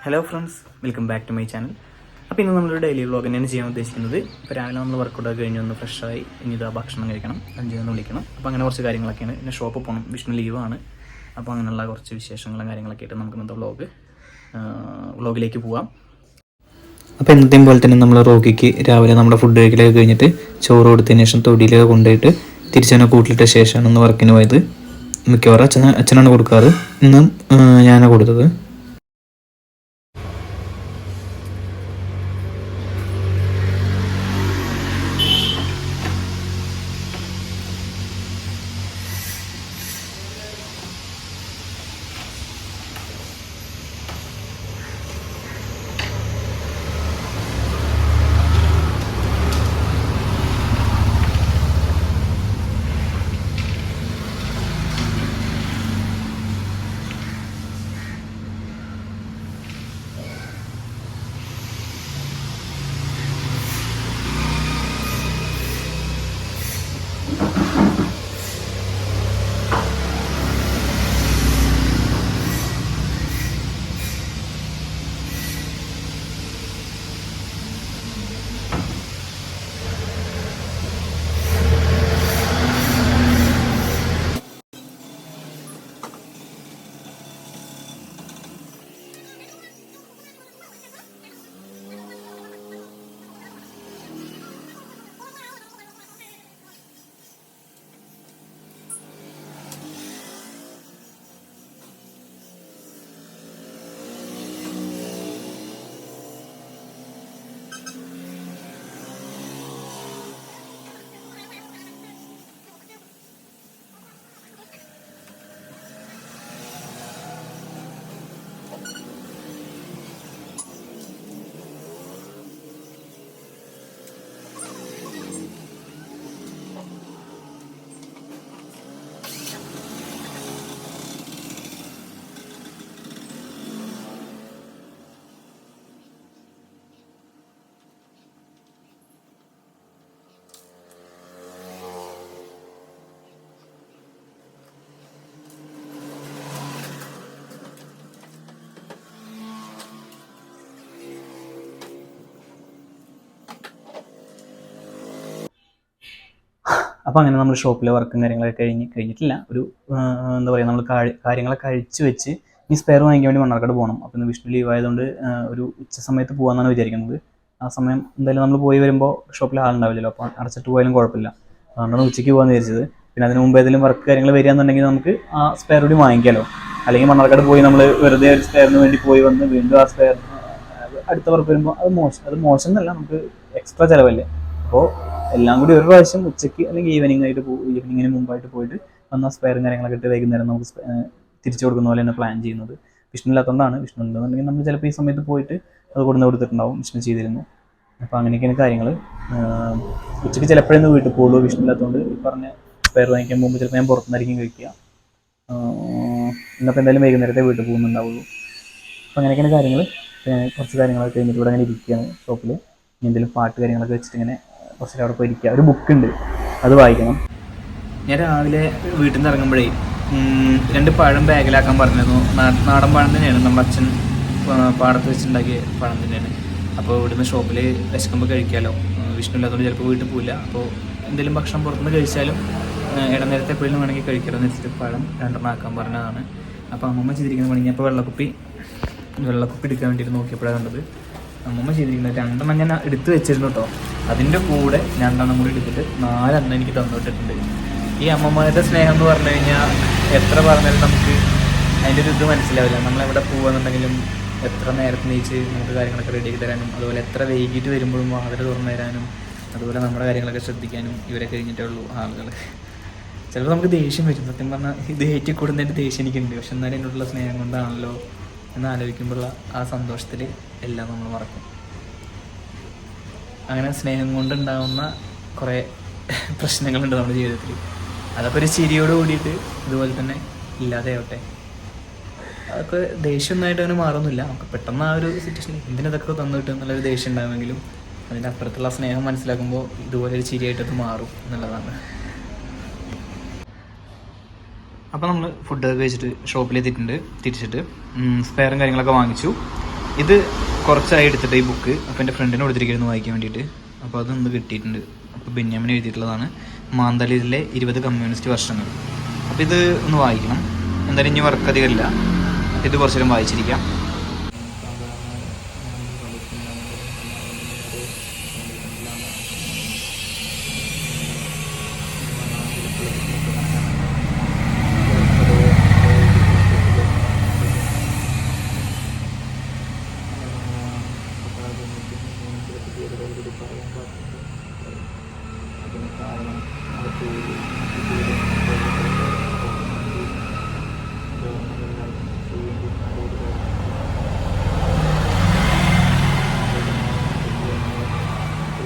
Hello friends, welcome back to my channel. അപ്പോൾ ഇന്ന് നമ്മളൊരു ഡെയിലി വ്ളോഗ് തന്നെയാണ് ചെയ്യാൻ ഉദ്ദേശിക്കുന്നത്. ഇപ്പോൾ രാവിലെ നമ്മൾ വർക്കൗട്ടൊക്കെ കഴിഞ്ഞ് ഒന്ന് ഫ്രഷായി ഇനി ഇതാ ഭക്ഷണം കഴിക്കണം, 5 വിളിക്കണം. അപ്പോൾ അങ്ങനെ കുറച്ച് കാര്യങ്ങളൊക്കെയാണ്. പിന്നെ ഷോപ്പിൽ പോകണം, വിഷ്ണു ലീവാണ്. അപ്പോൾ അങ്ങനെയുള്ള കുറച്ച് വിശേഷങ്ങളും കാര്യങ്ങളൊക്കെ ആയിട്ട് നമുക്ക് ഇന്നത്തെ വ്ളോഗിലേക്ക് പോവാം. അപ്പോൾ എന്നത്തെയും പോലെ തന്നെ നമ്മൾ റോഗിക്ക് രാവിലെ നമ്മുടെ ഫുഡ് കഴിക്കലൊക്കെ കഴിഞ്ഞിട്ട് ചോറ് കൊടുത്തതിന് ശേഷം തൊടിയിലൊക്കെ കൊണ്ടുപോയിട്ട് തിരിച്ചതിനെ കൂട്ടിലിട്ട ശേഷമാണ് ഇന്ന് വർക്കിന് പോയത്. മിക്കവാറും അച്ഛനാണ് കൊടുക്കാറ്, ഇന്നും ഞാനാണ് കൊടുത്തത്. അപ്പോൾ അങ്ങനെ നമ്മൾ ഷോപ്പിലെ വർക്കും കാര്യങ്ങളൊക്കെ കഴിഞ്ഞിട്ടില്ല. ഒരു എന്താ പറയുക, നമ്മൾ കാര്യങ്ങളൊക്കെ കഴിച്ച് വെച്ച് ഈ സ്പെയർ വാങ്ങിക്കാൻ വേണ്ടി മണ്ണാർക്കാട് പോകണം. അപ്പോൾ ഇന്ന് വിഷ്ണു ലീവ് ആയതുകൊണ്ട് ഒരു ഉച്ച സമയത്ത് പോകാമെന്നാണ് വിചാരിക്കുന്നത്. ആ സമയം എന്തായാലും നമ്മൾ പോയി വരുമ്പോൾ ഷോപ്പിൽ ആളുണ്ടാവില്ലല്ലോ, അപ്പോൾ അടച്ചിട്ട് പോയാലും കുഴപ്പമില്ല. അതുകൊണ്ടാണ് ഉച്ചയ്ക്ക് പോകാമെന്ന് വിചാരിച്ചത്. പിന്നെ അതിന് മുമ്പ് ഏതെങ്കിലും വർക്ക് കാര്യങ്ങൾ വരികയാണെന്നുണ്ടെങ്കിൽ നമുക്ക് ആ സ്പെയർ കൂടി വാങ്ങിക്കാമല്ലോ. അല്ലെങ്കിൽ മണ്ണാർക്കാട് പോയി നമ്മൾ വെറുതെ ഒരു സ്പെയറിന് വേണ്ടി പോയി വന്ന് വീണ്ടും ആ സ്പെയർ അടുത്ത വർക്ക് വരുമ്പോൾ അത് മോശം എന്നല്ല, നമുക്ക് എക്സ്ട്രാ ചിലവല്ലേ. അപ്പോൾ എല്ലാം കൂടി ഒരു പ്രാവശ്യം ഉച്ചയ്ക്ക് അല്ലെങ്കിൽ ഈവനിങ്ങിന് മുമ്പായിട്ട് പോയിട്ട് വന്ന സ്പെയറും കാര്യങ്ങളൊക്കെ ഇട്ട് വൈകുന്നേരം നമുക്ക് തിരിച്ചു കൊടുക്കുന്ന പോലെ തന്നെ പ്ലാൻ ചെയ്യുന്നത്. വിഷ്ണു ഇല്ലാത്തതുകൊണ്ടാണ്. വിഷ്ണു ഉണ്ടെന്നുണ്ടെങ്കിൽ നമ്മൾ ചിലപ്പോൾ ഈ സമയത്ത് പോയിട്ട് അത് കൊടുത്തിട്ടുണ്ടാവും, വിഷ്ണു ചെയ്തിരുന്നു. അപ്പോൾ അങ്ങനെയൊക്കെയാണ് കാര്യങ്ങൾ. ഉച്ചയ്ക്ക് ചിലപ്പോഴൊന്നും വീട്ടിൽ പോകുള്ളൂ, വിഷ്ണു ഇല്ലാത്തതുകൊണ്ട്. ഈ പറഞ്ഞ സ്പെയർ വാങ്ങിക്കാൻ പോകുമ്പോൾ ചിലപ്പോൾ ഞാൻ പുറത്തുനിന്നായിരിക്കും കഴിക്കുക. ഇന്നപ്പോൾ എന്തായാലും വൈകുന്നേരത്തെ വീട്ടിൽ പോകുന്നുണ്ടാവുള്ളൂ. അപ്പോൾ അങ്ങനെയൊക്കെയാണ് കാര്യങ്ങൾ. കുറച്ച് കാര്യങ്ങളൊക്കെ കഴിഞ്ഞിട്ട് ഇവിടെ അങ്ങനെ ഇരിക്കുകയാണ് ഷോപ്പിൽ. എന്തെങ്കിലും പാട്ട് കാര്യങ്ങളൊക്കെ വെച്ചിട്ട് ഇങ്ങനെ കുറച്ച് അവിടെ പോയി ഇരിക്കുക. ഒരു ബുക്കുണ്ട്, അത് വായിക്കണം. ഞാൻ രാവിലെ വീട്ടിൽ നിന്ന് ഇറങ്ങുമ്പോഴേ 2 പഴം ബാഗിലാക്കാൻ പറഞ്ഞിരുന്നു. നാടൻ പഴം തന്നെയാണ്, നമ്മുടെ അച്ഛൻ പാടത്ത് വെച്ചുണ്ടാക്കിയ പഴം തന്നെയാണ്. അപ്പോൾ ഇവിടുന്ന് ഷോപ്പിൽ വിശക്കുമ്പോൾ കഴിക്കാമല്ലോ. വിഷ്ണു ഇല്ലാത്തതുകൊണ്ട് ചിലപ്പോൾ വീട്ടിൽ പോയില്ല. അപ്പോൾ എന്തെങ്കിലും ഭക്ഷണം പുറത്തുനിന്ന് കഴിച്ചാലും ഇടനേരത്തെ എപ്പോഴും വേണമെങ്കിൽ കഴിക്കാമെന്ന് വെച്ചിട്ട് പഴം 2 ആക്കാൻ പറഞ്ഞതാണ്. അപ്പോൾ അമ്മമ്മ ചെയ്തിരിക്കുന്ന പണി, ഞാൻ ഇപ്പോൾ വെള്ളക്കുപ്പി എടുക്കാൻ വേണ്ടിയിട്ട് നോക്കിയപ്പോഴാണ് കണ്ടത്. അമ്മമ്മ ചെയ്തിരിക്കുന്നത് 2 ഞാൻ എടുത്ത് വെച്ചിരുന്നു കേട്ടോ. അതിൻ്റെ കൂടെ 2 കൂടി എടുത്തിട്ട് 4 എനിക്ക് തന്നിട്ടിട്ടുണ്ട്. ഈ അമ്മമാരുടെ സ്നേഹം എന്ന് പറഞ്ഞു കഴിഞ്ഞാൽ എത്ര പറഞ്ഞാലും നമുക്ക് അതിൻ്റെ ഒരു ഇത് മനസ്സിലാവില്ല. നമ്മളെവിടെ പോകുകയെന്നുണ്ടെങ്കിലും എത്ര നേരത്തെ നീച്ച് നമുക്ക് കാര്യങ്ങളൊക്കെ റെഡിയാക്കി തരാനും, അതുപോലെ എത്ര വൈകിട്ട് വരുമ്പോഴും വാതിൽ തുറന്നു തരാനും, അതുപോലെ നമ്മുടെ കാര്യങ്ങളൊക്കെ ശ്രദ്ധിക്കാനും ഇവരെ കഴിഞ്ഞിട്ടേ ഉള്ളൂ ആളുകൾ. ചിലപ്പോൾ നമുക്ക് ദേഷ്യം വരും. സത്യം പറഞ്ഞാൽ ഇത് ഏറ്റിക്കൂടുന്നതിൻ്റെ ദേഷ്യം എനിക്കുണ്ട്. പക്ഷെ എന്നാലും എന്നോടുള്ള സ്നേഹം കൊണ്ടാണല്ലോ എന്ന് ആലോചിക്കുമ്പോഴുള്ള ആ സന്തോഷത്തിൽ എല്ലാം നമ്മൾ മറക്കും. അങ്ങനെ സ്നേഹം കൊണ്ടുണ്ടാകുന്ന കുറേ പ്രശ്നങ്ങളുണ്ട് നമ്മുടെ ജീവിതത്തിൽ. അതൊക്കെ ഒരു ചിരിയോട് കൂടിയിട്ട് ഇതുപോലെ തന്നെ ഇല്ലാതെയാവട്ടെ. അതൊക്കെ ദേഷ്യമൊന്നായിട്ട് അങ്ങനെ മാറുന്നില്ല. നമുക്ക് പെട്ടെന്ന് ആ ഒരു സിറ്റുവേഷനിൽ എന്തിനതൊക്കെ തന്നു കിട്ടും എന്നുള്ളൊരു ദേഷ്യം ഉണ്ടാകുമെങ്കിലും അതിൻ്റെ അപ്പുറത്തുള്ള സ്നേഹം മനസ്സിലാക്കുമ്പോൾ ഇതുപോലെ ഒരു ചിരിയായിട്ടത് മാറും എന്നുള്ളതാണ്. അപ്പോൾ നമ്മൾ ഫുഡൊക്കെ കഴിച്ചിട്ട് ഷോപ്പിലെത്തിയിട്ടുണ്ട്. തിരിച്ചിട്ട് സ്പെയറും കാര്യങ്ങളൊക്കെ വാങ്ങിച്ചു. ഇത് കുറച്ചായി എടുത്തിട്ട് ഈ ബുക്ക് അപ്പോൾ എൻ്റെ ഫ്രണ്ടിന് കൊടുത്തിരിക്കുന്നു വായിക്കാൻ വേണ്ടിയിട്ട്. അപ്പോൾ അതൊന്ന് കിട്ടിയിട്ടുണ്ട്. അപ്പോൾ ബെന്യാമിൻ എഴുതിയിട്ടുള്ളതാണ് മാന്തളിയിലെ 20 കമ്മ്യൂണിസ്റ്റ് വർഷങ്ങൾ. അപ്പോൾ ഇത് ഒന്ന് വായിക്കണം. എന്തായാലും ഇനി വർക്ക് അധികമില്ല, ഇത് കുറച്ചു നേരം വായിച്ചിരിക്കാം.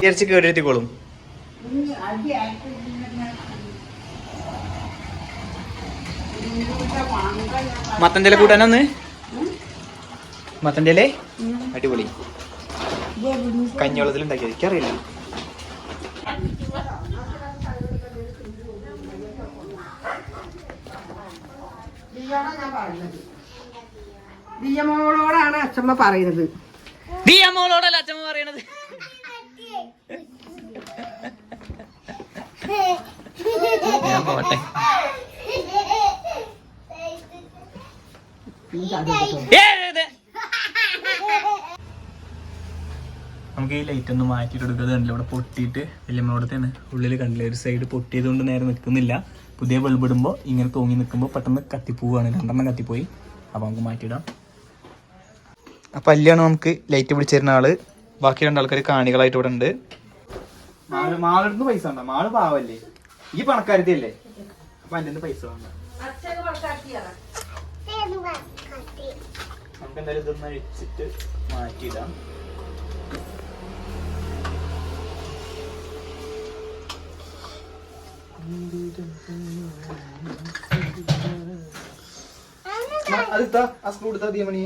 വിചാരിച്ച് കേടെടുത്തിക്കോളും. മത്തൻ്റെ ഇല കൂട്ടാനൊന്ന്, മത്തൻ്റെ ഇല അടിപൊളി കഞ്ഞിവെള്ളത്തിൽ ഉണ്ടാക്കിയത് എനിക്കറിയില്ല. ദിയമോളോടാണ് അച്ഛമ്മ പറയുന്നത്. ദിയമോളോടല്ല അച്ഛമ്മ പറയണത്. ഞാൻ പോട്ടെ. നമുക്ക് ഈ ലൈറ്റ് ഒന്ന് മാറ്റിയിട്ട് എടുക്കുന്നത് കണ്ടില്ല, ഇവിടെ പൊട്ടിയിട്ട് വലിയമ്മളോടത്തെയാണ് ഉള്ളിൽ കണ്ടില്ല, ഒരു സൈഡ് പൊട്ടിയത് കൊണ്ട് നേരെ നിൽക്കുന്നില്ല. പുതിയ ബൾബ് ഇടുമ്പോൾ ഇങ്ങനെ തൂങ്ങി നിൽക്കുമ്പോൾ പെട്ടെന്ന് കത്തിപ്പോവാണ്, 2 കത്തിപ്പോയി. അപ്പോൾ നമുക്ക് മാറ്റിയിടാം. അപ്പം അല്ലാണ് നമുക്ക് ലൈറ്റ് പിടിച്ചു തരുന്ന ആള്. ബാക്കി 2 ആൾക്കാർ കാണികളായിട്ട് ഇവിടെ ഉണ്ട്. മാളെടുത്ത് പൈസ ഉണ്ടോ? മാള് പാവല്ലേ, ഈ പണക്കാരത്തി അല്ലേ, അപ്പൊ എൻ്റെ പൈസ വേണ്ട. നമുക്ക് എന്തായാലും ഇതൊന്ന് അഴിച്ചിട്ട് മാറ്റിയിടാം. അതെടുത്താ ആ സ്ക്രൂ എടുത്താ ദീമണി.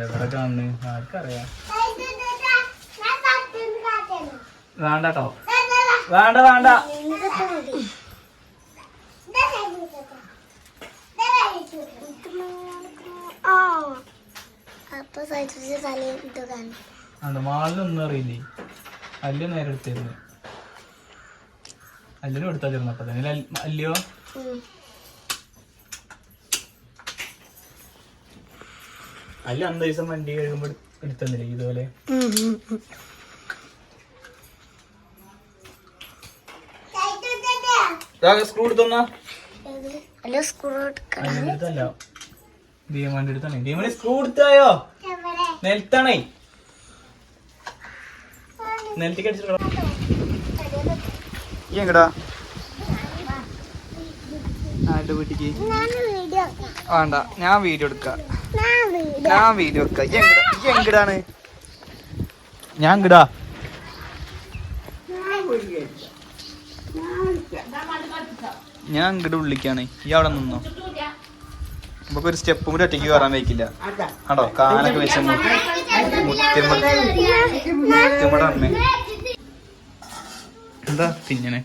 എവിടെ കാണുന്നു ആർക്കറിയാം. വേണ്ട കേട്ടോ, വേണ്ട വേണ്ട. മാളിലൊന്നും അറിയില്ലേ, അല്ലു നേരെ എടുത്തിരുന്നു. അല്ലിനും എടുത്താ ചേർന്നപ്പോ തന്നെ അല്ലയോ. അല്ല അന്ന് ദിവസം വണ്ടി കഴുകുമ്പോ എടുത്തന്നില്ലേ ഇതുപോലെ. സ്ക്രൂ എടുത്തല്ല ദീമാന്റെ അടുത്താണേ. ദീമണി സ്ക്രൂ എടുത്തായോ? നിലത്താണേ, നിലത്തേക്ക് അടിച്ചിട്ടോ. ഈ എങ്ങടാ എന്റെ വീട്ടിക്ക്? വേണ്ട, ഞാൻ വീഡിയോ എടുക്കാം. ഈ എങ്ങടാണ്? ഞാൻ ഇങ്ങടാ. ഞാൻ ഇങ്ങോട്ട് ഉള്ളിക്കാണ്, ഈ അവിടെ നിന്നോ. നമുക്കൊരു സ്റ്റെപ്പും കൂടി ഒറ്റയ്ക്ക് കയറാൻ വയ്ക്കില്ല. ആണോ കാലൊക്കെ വെച്ച മുത്തിമട. എന്താ തിന്നണേ?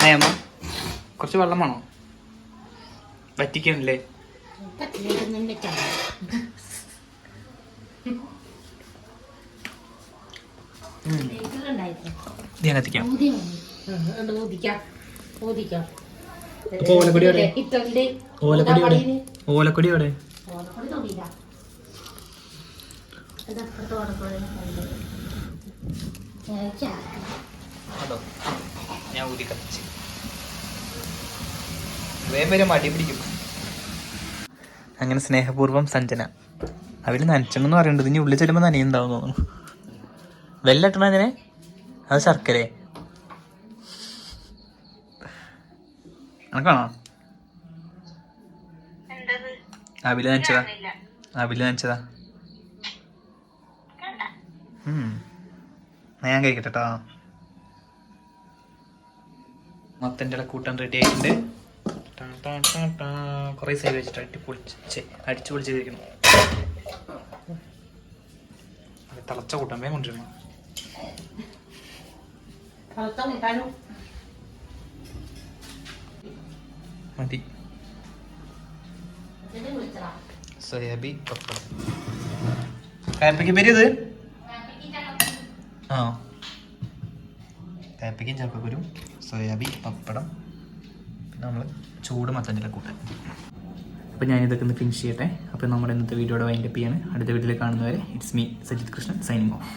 അയമ്മ കുറച്ച് വെള്ളം വേണോ? വറ്റിക്കണല്ലേ? ഞാൻ എത്തിക്കാം. ഓലക്കൊടി എവിടെ? ഓലക്കൊടി എവിടെ? അതോ ഞാൻ ഊതി കത്തിച്ച് വേറെ മടി പിടിക്കും. അങ്ങനെ സ്നേഹപൂർവ്വം സഞ്ജന. അവര് നനച്ചെന്ന് പറയേണ്ടത് ഇനി ഉള്ളിൽ ചെല്ലുമ്പോൾ നനയുണ്ടാവും തോന്നുന്നു. വെല്ലട്ടണ അതിനെ, അത് ശർക്കരേ അനക്കാണോ? അവില് നനച്ചതാ. ഞാൻ കഴിക്കട്ടെ കേട്ടോ. മത്തൻ്റെ കൂട്ടാൻ റെഡി ആയിട്ടുണ്ട്. കുറേ സൈഡ് വെച്ചിട്ട് അടിച്ചു പൊളിച്ച് കഴിക്കണം. തിളച്ച കൂട്ടാൻ വേഗം കൊണ്ടിരുന്നു. മതി. സോയാബി പപ്പടം. കാപ്പിക്ക് പേര് ഇത് ആ കാപ്പിക്കും ചക്കക്കുരും സോയാബി പപ്പടം പിന്നെ നമ്മൾ ചൂട് മത്തഞ്ചില കൂട്ടാൻ. അപ്പോൾ ഞാനിതൊക്കെ ഒന്ന് ഫിനിഷ് ചെയ്യട്ടെ. അപ്പോൾ നമ്മുടെ ഇന്നത്തെ വീഡിയോയുടെ വൈൻഡപ്പ് ചെയ്യാണ്. അടുത്ത വീഡിയോയിൽ കാണുന്നവരെ it's me Sajith Krishnan signing off.